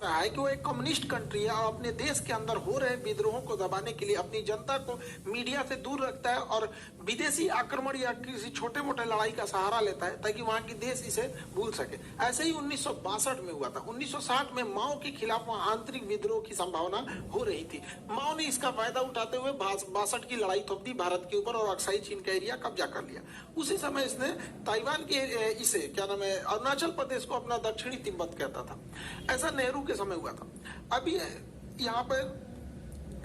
रहा है कि वो एक कम्युनिस्ट कंट्री है और अपने देश के अंदर हो रहे विद्रोहों को दबाने के लिए अपनी जनता को मीडिया से दूर रखता है और विदेशी आक्रमण या किसी छोटे मोटे लड़ाई का सहारा लेता है ताकि वहां की देश इसे भूल सके। ऐसे ही 1962 में हुआ था। 1960 में माओ के खिलाफ वहां आंतरिक विद्रोह की संभावना हो रही थी। माओ ने इसका फायदा उठाते हुए 62 की लड़ाई थोप दी भारत के ऊपर और अक्साई चीन का एरिया कब्जा कर लिया। उसी समय इसने ताइवान के इसे क्या नाम है अरुणाचल प्रदेश को अपना दक्षिणी तिब्बत कहता था। ऐसा नेहरू के समय हुआ था। अभी यहाँ पर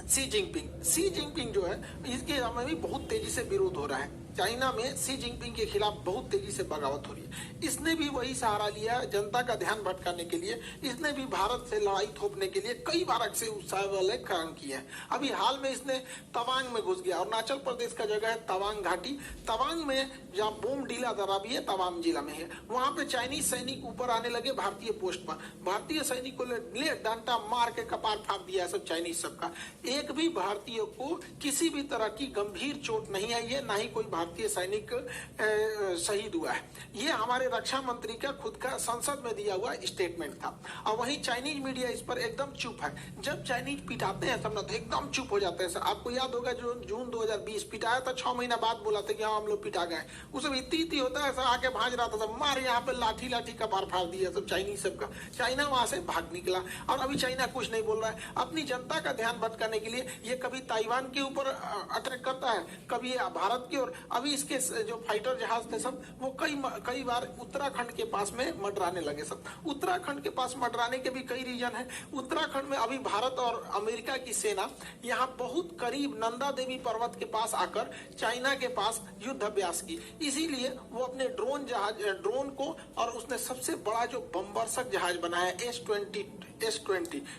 सी जिनपिंग जो है इसके समय भी बहुत तेजी से विरोध हो रहा है। चाइना में सी जिनपिंग के खिलाफ बहुत तेजी से बगावत हो रही है। इसने भी वही सहारा लिया जनता का ध्यान भटकाने के लिए। इसने भी भारत से लड़ाई थोपने के लिए कई बार अक्सर उत्साह वाले काम किए हैं। अभी हाल में इसने तवांग में घुस गया। अरुणाचल प्रदेश का जगह है तवांग घाटी। तवांग में जहाँ बोमडीला दर्रा भी है तवांग जिला में है, वहां पे चाइनीज सैनिक ऊपर आने लगे भारतीय पोस्ट पर। भारतीय सैनिकों ने डंडा मार के कपार फाड़ दिया सब चाइनीज सबका। एक भी भारतीय को किसी भी तरह की गंभीर चोट नहीं आई है, ना ही कोई भारतीय सैनिक शहीद हुआ है। ये हमारे रक्षा मंत्री का खुद का संसद में दिया हुआ स्टेटमेंट था। और वहीं चाइनीज मीडिया इस पर एकदम चुप है। जब चाइनीज पिटाते हैं सब ना तो एकदम चुप हो जाते हैं। आपको याद होगा जो जून 2020 पिटाया था, 6 महीना बाद बोला था कि हाँ हम लोग पिटा गए। उसे इतनी होता है, ऐसा आके भाज रहा था, सब मार यहाँ पे लाठी कपार फाड़ दिया सब चाइनीज सबका। चाइना वहां से भाग निकला और अभी चाइना कुछ नहीं बोल रहा है। अपनी जनता का ध्यान भटकाने के लिए ये कभी ताइवान के ऊपर अटैक करता है, कभी भारत की ओर। अभी इसके जो फाइटर जहाज थे सब वो कई बार उत्तराखंड के पास में मंडराने लगे सब। उत्तराखंड के पास मंडराने के भी कई रीजन है। उत्तराखंड में अभी भारत और अमेरिका की सेना यहाँ बहुत करीब नंदा देवी पर्वत के पास आकर चाइना के पास युद्ध अभ्यास की। इसीलिए वो अपने ड्रोन को और उसने सबसे बड़ा जो बमवर्षक जहाज बनाया S-20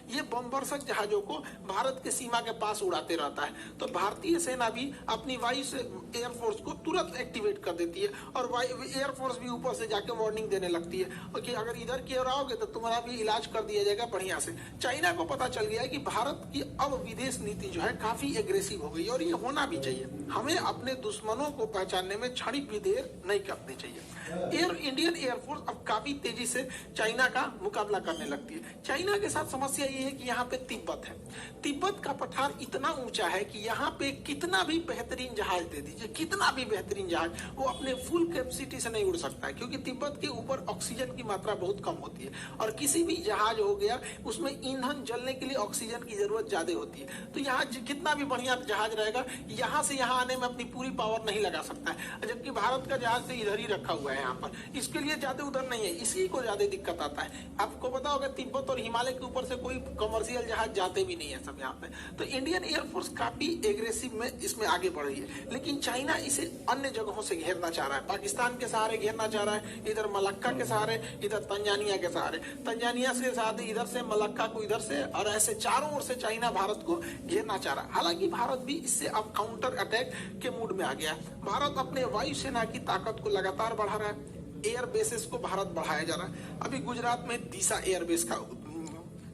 ये बमवर्षक जहाजों को भारत के सीमा के पास उड़ाते रहता है। तो भारतीय सेना भी अपनी वायु से एयरफोर्स को तुरंत एक्टिवेट कर देती है और एयरफोर्स भी ऊपर से जाके वार्निंग देने लगती है कि अगर इधर की ओर आओगे तो तुम्हारा भी इलाज कर दिया जाएगा बढ़िया से। चाइना को पता चल गया है कि भारत की अब विदेश नीति जो है काफी एग्रेसिव हो गई और ये होना भी चाहिए। हमें अपने दुश्मनों को पहचानने में क्षणिक भी देर नहीं करनी चाहिए। इंडियन एयरफोर्स अब काफी तेजी से चाइना का मुकाबला करने लगती है। चाइना के साथ समस्या ये है कि यहाँ पे तिब्बत है। तिब्बत का पठार इतना ऊंचा है कि यहाँ पे कितना भी बेहतरीन जहाज दे दीजिए, कितना भी बेहतरीन जहाज, वो अपने फुल कैपेसिटी से नहीं उड़ सकता है क्योंकि तिब्बत के ऊपर ऑक्सीजन की मात्रा बहुत कम होती है और किसी भी जहाज हो गया उसमें ईंधन जलने के लिए ऑक्सीजन की जरूरत ज्यादा होती है। तो यहाँ कितना भी बढ़िया जहाज रहेगा यहाँ से यहाँ आने में अपनी पूरी पावर नहीं लगा सकता है, जबकि भारत का जहाज तो इधर ही रखा हुआ है यहाँ पर। इसके लिए ज्यादा उधर नहीं है, इसी को ज्यादा दिक्कत आता है। आपको पता होगा तिब्बत और हिमालय के ऊपर से कोई कमर्शियल जहाज जाते भी नहीं है सब यहाँ पे। तो इंडियन एयरफोर्स काफी एग्रेसिव में इसमें आगे बढ़ रही है, लेकिन चाइना इसे अन्य जगहों से घेरना चाह रहा है। पाकिस्तान के सहारे घेरना चाह रहा है, इधर मलक्का के सहारे, इधर तंजानिया के सहारे, तंजानिया से साथ इधर से मलक्का को इधर से, और ऐसे चारों ओर से चाइना भारत को घेरना चाह रहा है। हालांकि भारत भी इससे अब काउंटर अटैक के मूड में आ गया है। भारत अपने वायुसेना की ताकत को लगातार बढ़ा रहा है। एयर बेसेस को भारत बढ़ाया जा रहा है। अभी गुजरात में दिशा एयरबेस का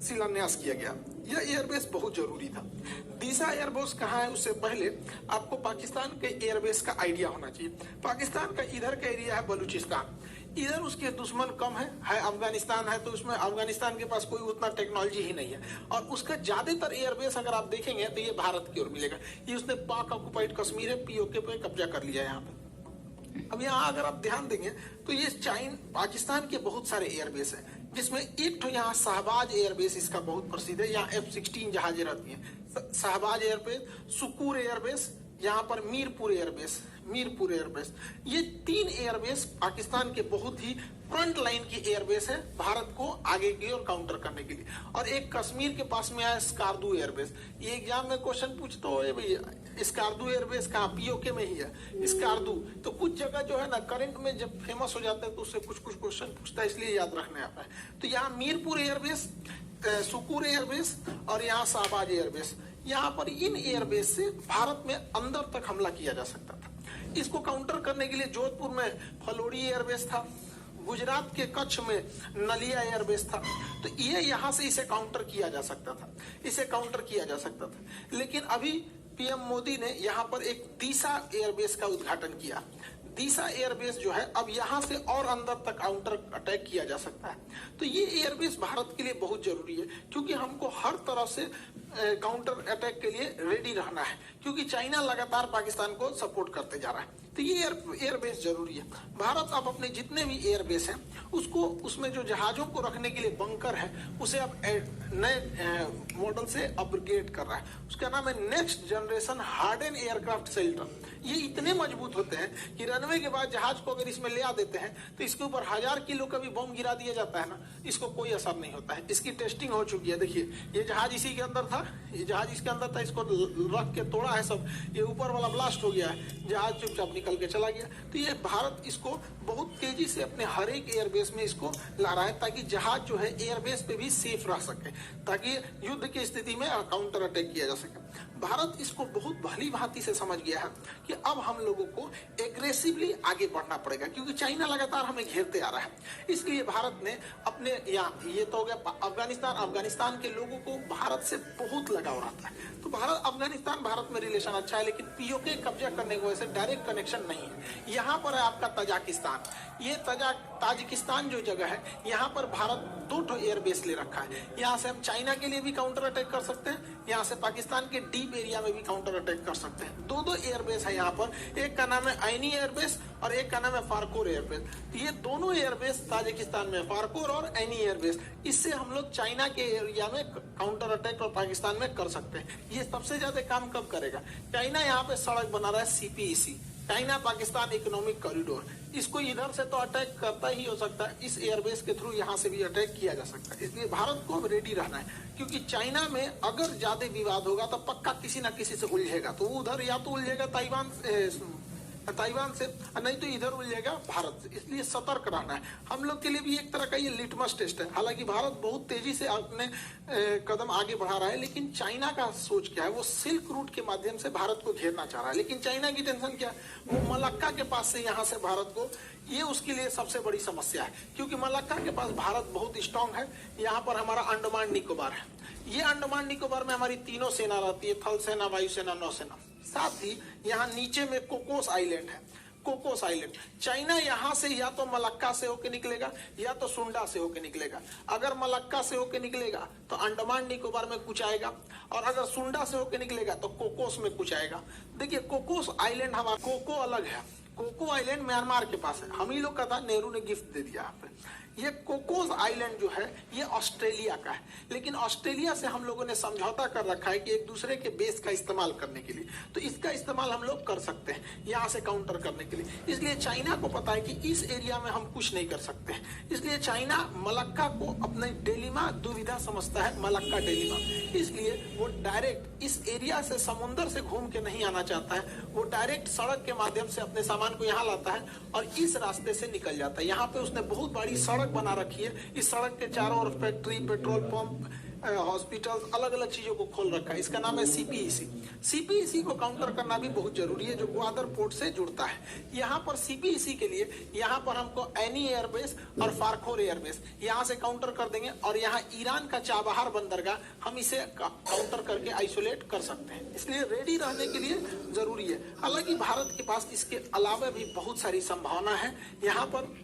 शिलान्यास किया गया। यह एयरबेस बहुत जरूरी था। दिशा एयरबेस कहाँ है उससे पहले आपको पाकिस्तान के एयरबेस का आइडिया होना चाहिए। पाकिस्तान का इधर का एरिया है बलूचिस्तान, इधर उसके दुश्मन कम है अफगानिस्तान है, तो उसमें अफगानिस्तान के पास कोई उतना टेक्नोलॉजी ही नहीं है और उसका ज्यादातर एयरबेस अगर आप देखेंगे तो ये भारत की ओर मिलेगा। ये उसने पाक ऑक्युपाइड कश्मीर है पीओके पे कब्जा कर लिया यहाँ पे। अब यहाँ अगर आप ध्यान देंगे तो ये पाकिस्तान के बहुत सारे एयरबेस हैं, जिसमें एक तो यहाँ शहबाज एयरबेस इसका बहुत प्रसिद्ध है। यहाँ F-16 जहाजें रहती हैं। शहबाज एयरबेस, सुकूर एयरबेस, यहाँ पर मीरपुर एयरबेस, ये 3 एयरबेस पाकिस्तान के बहुत ही फ्रंट लाइन की एयरबेस है भारत को आगे की ओर काउंटर करने के लिए। और एक कश्मीर के पास में है स्कार्दू एयरबेस। ये एग्जाम में क्वेश्चन पूछते हो भैया स्कार्दू एयरबेस कहाँ, पीओके में ही है स्कार्दू। तो कुछ जगह जो है ना करंट में जब फेमस हो जाता है तो उससे कुछ क्वेश्चन पूछता है, इसलिए याद रखने आता है। तो यहाँ मीरपुर एयरबेस, सुकूर एयरबेस और यहाँ शहबाज एयरबेस, यहाँ पर इन एयरबेस से भारत में अंदर तक हमला किया जा सकता था। इसको काउंटर करने के लिए जोधपुर में फलोड़ी एयरबेस था, गुजरात के कच्छ में नलिया एयरबेस था। तो ये यहाँ से इसे काउंटर किया जा सकता था, लेकिन अभी पीएम मोदी ने यहाँ पर एक दिशा एयरबेस का उद्घाटन किया। दीसा एयरबेस जो है अब यहाँ से और अंदर तक काउंटर अटैक किया जा सकता है। तो ये एयरबेस भारत के लिए बहुत जरूरी है, क्योंकि हमको हर तरह से काउंटर अटैक के लिए रेडी रहना है, क्योंकि चाइना लगातार पाकिस्तान को सपोर्ट करते जा रहा है। तो ये एयरबेस जरूरी है। भारत अब अपने जितने भी एयरबेस हैं उसको, उसमें जो जहाजों को रखने के लिए बंकर है उसे अब नए मॉडल से अपग्रेड कर रहा है। उसका नाम है next generation harden aircraft shelter. ये इतने मजबूत होते हैं कि रनवे के बाद जहाज को अगर इसमें ले आ देते हैं तो इसके ऊपर 1000 किलो का भी बम गिरा दिया जाता है ना, इसको कोई असर नहीं होता है। इसकी टेस्टिंग हो चुकी है। देखिए ये जहाज इसी के अंदर था, ये जहाज इसके अंदर था, इसको रख के तोड़ा है सब, ये ऊपर वाला ब्लास्ट हो गया है, जहाज चुपचाप निकल के चला गया। तो ये भारत इसको बहुत तेजी से अपने हर एक एयरबेस में इसको ला रहा है, ताकि जहाज जो है एयरबेस पे भी सेफ रह सके, ताकि युद्ध की स्थिति में काउंटर अटैक किया जा सके। भारत इसको बहुत भली भांति से समझ गया है कि अब हम लोगों को एग्रेसिवली आगे बढ़ना पड़ेगा, क्योंकि चाइना लगातार हमें घेरते आ रहा है। इसलिए भारत ने अपने ये तो हो गया अफगानिस्तान के लोगों को भारत से बहुत लगाव रहता है। तो भारत में रिलेशन अच्छा है, लेकिन पीओके कब्जा करने की वजह से डायरेक्ट कनेक्शन नहीं है। यहाँ पर है आपका तजाकिस्तान। ये ताजिकिस्तान जो जगह है, यहाँ पर भारत 2 एयरबेस ले रखा है। यहाँ से हम चाइना के लिए भी काउंटर अटैक कर सकते हैं, यहाँ से पाकिस्तान के डीप एरिया में भी काउंटर अटैक कर सकते हैं। 2 एयरबेस है यहाँ पर। एक का नाम है आइनी एयरबेस और एक का नाम है फारकोर एयरबेस। तो ये दोनों एयरबेस ताजिकिस्तान में, फारकोर और आइनी एयरबेस, इससे हम लोग चाइना के एरिया में काउंटर अटैक और पाकिस्तान में कर सकते हैं। ये सबसे ज्यादा काम कब करेगा? चाइना यहाँ पे सड़क बना रहा है CPEC, China Pakistan economic corridor. इसको इधर से तो अटैक करता ही हो सकता है, इस एयरबेस के थ्रू यहाँ से भी अटैक किया जा सकता है। इसलिए भारत को अब रेडी रहना है, क्योंकि चाइना में अगर ज्यादा विवाद होगा तो पक्का किसी ना किसी से उलझेगा। तो वो उधर या तो उलझेगा ताइवान से, नहीं तो इधर उलझेगा भारत से। इसलिए सतर्क रहना है। हम लोग के लिए भी एक तरह का ये लिटमस टेस्ट है। हालांकि भारत बहुत तेजी से अपने कदम आगे बढ़ा रहा है, लेकिन चाइना का सोच क्या है? वो सिल्क रूट के माध्यम से भारत को घेरना चाह रहा है। लेकिन चाइना की टेंशन क्या है? वो मलक्का के पास से यहाँ से भारत को, ये उसके लिए सबसे बड़ी समस्या है, क्योंकि मलक्का के पास भारत बहुत स्ट्रांग है। यहाँ पर हमारा अंडमान निकोबार है। ये अंडमान निकोबार में हमारी तीनों सेना रहती है, थल सेना, वायुसेना, नौसेना। साथ ही यहाँ नीचे में कोकोस आइलैंड है, कोकोस आइलैंड। चाइना यहाँ से या तो मलक्का से होके निकलेगा या तो सुंडा से होके निकलेगा। अगर मलक्का से होके निकलेगा तो अंडमान निकोबार में कुछ आएगा, और अगर सुंडा से होके निकलेगा तो कोकोस में कुछ आएगा। देखिए कोकोस आइलैंड हमारा, कोको अलग है। कोको आइलैंड म्यांमार के पास है, हम ही लोग का था, नेहरू ने गिफ्ट दे दिया यहाँ पे। ये कोकोस आइलैंड जो है ये ऑस्ट्रेलिया का है, लेकिन ऑस्ट्रेलिया से हम लोगों ने समझौता कर रखा है कि एक दूसरे के बेस का इस्तेमाल करने के लिए, तो इसका इस्तेमाल हम लोग कर सकते हैं यहाँ से काउंटर करने के लिए। इसलिए चाइना को पता है कि इस एरिया में हम कुछ नहीं कर सकते, इसलिए चाइना मलक्का को अपने डेलिमा दुविधा समझता है, मलक्का डेलिमा। इसलिए वो डायरेक्ट इस एरिया से समुद्र से घूम के नहीं आना चाहता है, वो डायरेक्ट सड़क के माध्यम से अपने सामान को यहाँ लाता है और इस रास्ते से निकल जाता है। यहाँ पे उसने बहुत बड़ी सड़क बना रखी है। इस सड़क के चारों ओर फैक्ट्री, पेट्रोल पंप, हॉस्पिटल, अलग अलग चीजों को खोल रखा है। इसका नाम है CPEC। CPEC को काउंटर करना भी बहुत जरूरी है, जो ग्वादर पोर्ट से जुड़ता है। यहाँ पर CPEC के लिए यहाँ पर हमको एनी एयरबेस और फारखोर एयरबेस यहाँ से काउंटर कर देंगे, और यहाँ ईरान का चाबहार बंदरगाह हम इसे काउंटर करके आइसोलेट कर सकते हैं। इसलिए रेडी रहने के लिए जरूरी है। हालांकि भारत के पास इसके अलावा भी बहुत सारी संभावना है। यहाँ पर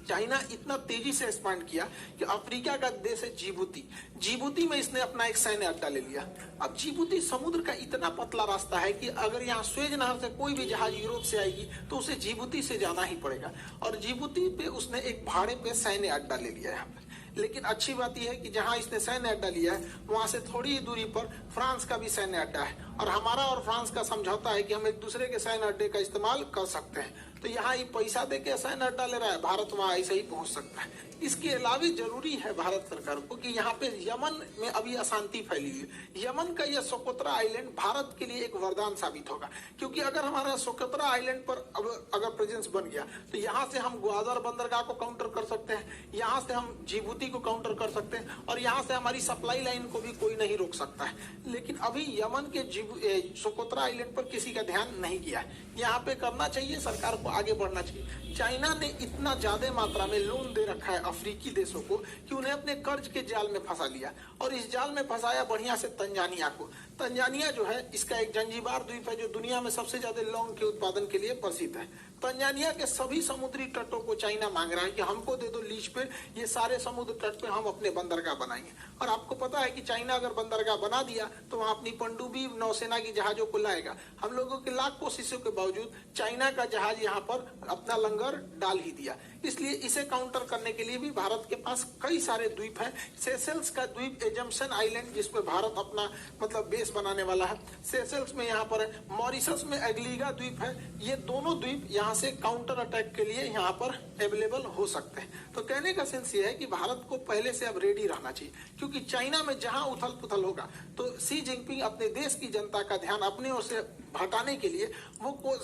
चाइना इतना तेजी से एक्सपांड किया कि अफ्रीका का देश है जिबूती में इसने अपना एक सैन्य अड्डा ले लिया। अब जिबूती समुद्र का इतना पतला रास्ता है कि अगर यहाँ स्वेज नहर से कोई भी जहाज यूरोप से आएगी तो उसे जिबूती से जाना ही पड़ेगा, और जिबूती पे उसने एक भाड़े पे सैन्य अड्डा ले लिया यहाँ पे। लेकिन अच्छी बात यह है कि जहां इसने सैन्य अड्डा लिया है वहां से थोड़ी ही दूरी पर फ्रांस का भी सैन्य अड्डा है, और हमारा और फ्रांस का समझौता है कि हम एक दूसरे के सैन्य अड्डे का इस्तेमाल कर सकते हैं। तो यहाँ ये पैसा दे के सैन्य अड्डा ले रहा है, भारत वहां ऐसे ही पहुंच सकता है। इसके अलावा जरूरी है भारत सरकार को कि यहाँ पे यमन में अभी अशांति फैली है। यमन का यह सोकोत्रा आइलैंड भारत के लिए एक वरदान साबित होगा, क्योंकि अगर हमारा सोकोत्रा आइलैंड पर अगर प्रेजेंस बन गया तो यहाँ से हम ग्वादर बंदरगाह को काउंटर कर सकते हैं, यहाँ से हम जिबूती को काउंटर कर सकते हैं, और यहाँ से हमारी सप्लाई लाइन को भी कोई नहीं रोक सकता है। लेकिन अभी यमन के सोकोत्रा आइलैंड पर किसी का ध्यान नहीं किया है। यहाँ पे करना चाहिए, सरकार को आगे बढ़ना चाहिए। चाइना ने इतना ज्यादा मात्रा में लोन दे रखा है अफ्रीकी देशों को कि उन्हें अपने कर्ज के जाल में फंसा लिया, और इस जाल में फंसाया बढ़िया से तंजानिया को। तंजानिया जो है इसका एक जंजीबार द्वीप है जो दुनिया में सबसे ज्यादा लौंग के उत्पादन के लिए प्रसिद्ध है। तंजानिया के सभी समुद्री तटों को चाइना मांग रहा है कि हमको दे दो लीज पे, ये सारे समुद्र तट पे हम अपने बंदरगाह बनाएंगे। और आपको पता है कि चाइना अगर बंदरगाह बना दिया तो वहां अपनी पनडुब्बी नौसेना की जहाजों को लाएगा। हम लोगों के लाख कोशिशों के बावजूद चाइना का जहाज यहाँ पर अपना लंगर डाल ही दिया। इसलिए इसे काउंटर करने के लिए भी भारत के पास कई सारे द्वीप हैं। सेशेल्स का द्वीप एजम्पशन आइलैंड, जिसपे भारत अपना मतलब बेस बनाने वाला है, सेशेल्स में यहाँ पर है। मॉरिशस में एग्लीगा द्वीप है। ये दोनों द्वीप यहाँ से काउंटर अटैक के लिए यहाँ पर अवेलेबल हो सकते हैं। तो कहने का सेंस ये है कि भारत को पहले से अब रेडी रहना चाहिए, क्योंकि चाइना में जहां उथल पुथल होगा तो शी जिनपिंग अपने देश की जनता का ध्यान अपने ओर से हटाने के लिए वो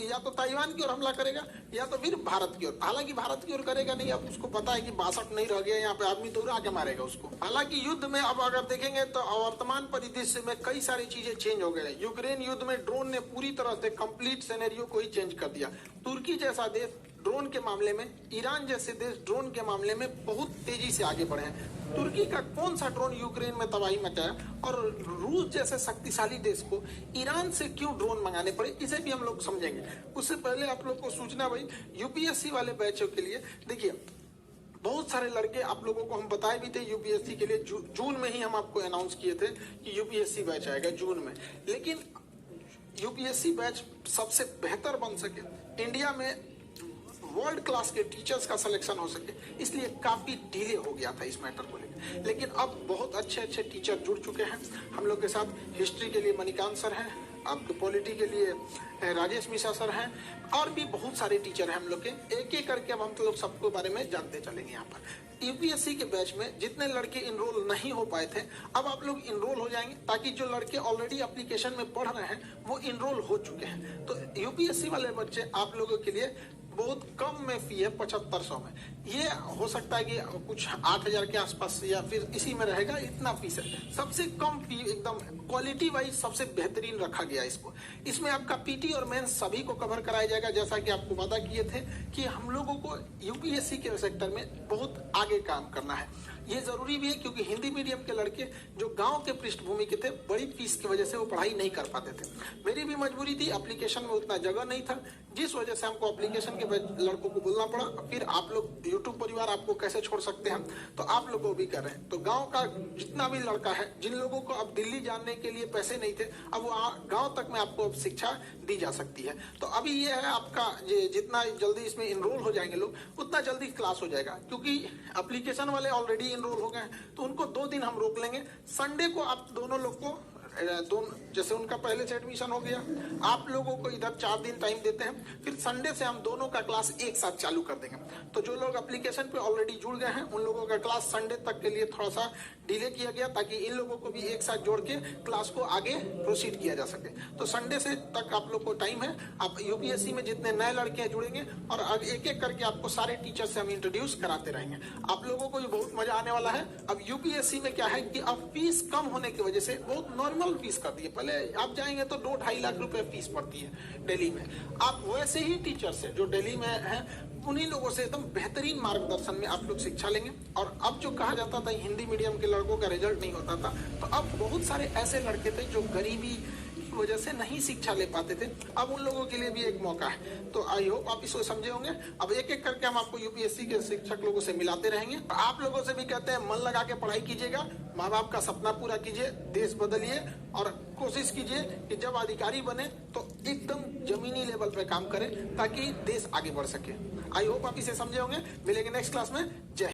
या तो ताइवान की ओर हमला करेगा या तो फिर भारत की ओर। हालांकि भारत की ओर करेगा नहीं, अब उसको पता है कि 62 नहीं रह गया यहाँ पे, आदमी तो आके मारेगा उसको। हालांकि युद्ध में अब अगर देखेंगे तो वर्तमान परिदृश्य में कई सारी चीजें चेंज हो गए। यूक्रेन युद्ध में ड्रोन ने पूरी तरह से कंप्लीट सिनेरियो को ही चेंज कर दिया। तुर्की जैसा देश ड्रोन के मामले में, ईरान जैसे देश ड्रोन के मामले में बहुत तेजी से आगे बढ़े हैं। तुर्की का कौन सा ड्रोन यूक्रेन में तबाही मचाया, और रूस जैसे शक्तिशाली देश को ईरान से क्यों ड्रोन मंगाने पड़े, इसे भी हम लोग समझेंगे। उससे पहले आप लोग को सूचना भाई, यूपीएससी वाले बैचों के लिए देखिए, बहुत सारे लड़के आप लोगों को हम बताए भी थे यूपीएससी के लिए। जून में ही हम आपको अनाउंस किए थे कि यूपीएससी बैच आएगा जून में। लेकिन यूपीएससी बैच सबसे बेहतर बन सके, इंडिया में वर्ल्ड क्लास के टीचर्स का सिलेक्शन हो सके, इसलिए काफी डिले हो गया था इस मैटर को लेकर। लेकिन अब बहुत अच्छे अच्छे टीचर जुड़ चुके हैं हम लोग के साथ। हिस्ट्री के लिए मणिकांत सर हैं, आपके पॉलिटी के लिए राजेश मिश्रा सर हैं, और भी बहुत सारे टीचर हैं हम लोग के। एक एक करके अब हम लोग सबके बारे में जानते चलेंगे। यहाँ पर यूपीएससी के बैच में जितने लड़के इनरोल नहीं हो पाए थे, अब आप लोग इनरोल हो जाएंगे, ताकि जो लड़के ऑलरेडी एप्लीकेशन में पढ़ रहे हैं वो इनरोल हो चुके हैं। तो यूपीएससी वाले बच्चे आप लोगों के लिए बहुत कम में फी है, 7500 में। ये हो सकता है कि कुछ 8000 के आसपास या फिर इसी में रहेगा, इतना फीस है। सबसे कम फी, एकदम क्वालिटी वाइज सबसे बेहतरीन रखा गया इसको। इसमें आपका पीटी और मेंस सभी को कवर कराया जाएगा, जैसा कि आपको वादा किए थे कि हम लोगों को यूपीएससी के सेक्टर में बहुत आगे काम करना है। ये जरूरी भी है, क्योंकि हिंदी मीडियम के लड़के जो गांव के पृष्ठभूमि के थे, बड़ी फीस की वजह से वो पढ़ाई नहीं कर पाते थे। मेरी भी मजबूरी थी, एप्लीकेशन में उतना जगह नहीं था, जिस वजह से हमको एप्लीकेशन के लड़कों को बोलना पड़ा। फिर आप लोग यूट्यूब परिवार आपको कैसे छोड़ सकते हैं, तो आप लोग वो भी कर रहे हैं। तो गांव का जितना भी लड़का है, जिन लोगों को अब दिल्ली जाने के लिए पैसे नहीं थे, अब वो गांव तक में आपको अब शिक्षा दी जा सकती है। तो अभी ये है आपका, जितना जल्दी इसमें इनरोल हो जाएंगे लोग, उतना जल्दी क्लास हो जाएगा। क्योंकि एप्लीकेशन वाले ऑलरेडी इनरोल हो गए, तो उनको 2 दिन हम रोक लेंगे। संडे को आप दोनों लोग को जैसे उनका पहले से एडमिशन हो गया, आप लोगों को इधर 4 दिन टाइम देते हैं, फिर संडे से हम दोनों का क्लास एक साथ चालू कर देंगे। तो जो लोग एप्लीकेशन पे ऑलरेडी जुड़ गए हैं, उन लोगों का क्लास संडे तक के लिए थोड़ा सा डिले किया गया, ताकि इन लोगों को भी एक साथ जोड़ के क्लास को आगे प्रोसीड किया जा सके। तो संडे से तक आप लोग को टाइम है। आप यूपीएससी में जितने नए लड़के जुड़ेंगे, और एक एक करके आपको सारे टीचर से हम इंट्रोड्यूस कराते रहेंगे। आप लोगों को भी बहुत मजा आने वाला है। अब यूपीएससी में क्या है कि अब फीस कम होने की वजह से बहुत नॉर्मल फीस कर दी है। पहले आप जाएंगे तो 2-2.5 लाख रुपए फीस पड़ती है दिल्ली में। आप वैसे ही टीचर से जो दिल्ली में है, उन्हीं लोगों से एकदम बेहतरीन मार्गदर्शन में आप लोग शिक्षा लेंगे। और अब जो कहा जाता था हिंदी मीडियम के लड़कों का रिजल्ट नहीं होता था, तो अब बहुत सारे ऐसे लड़के थे जो गरीबी की वजह से नहीं शिक्षा ले पाते थे। अब उन लोगों के लिए भी एक मौका है। तो आई होप आप इसको समझे होंगे। अब एक एक करके हम आपको यूपीएससी के शिक्षक लोगों से मिलाते रहेंगे। आप लोगों से भी कहते हैं, मन लगा के पढ़ाई कीजिएगा, माँ बाप का सपना पूरा कीजिए, देश बदलिए, और कोशिश कीजिए कि जब अधिकारी बने तो एकदम जमीनी लेवल पे काम करें, ताकि देश आगे बढ़ सके। आई होप आप इसे समझे होंगे। मिलेंगे नेक्स्ट क्लास में। जय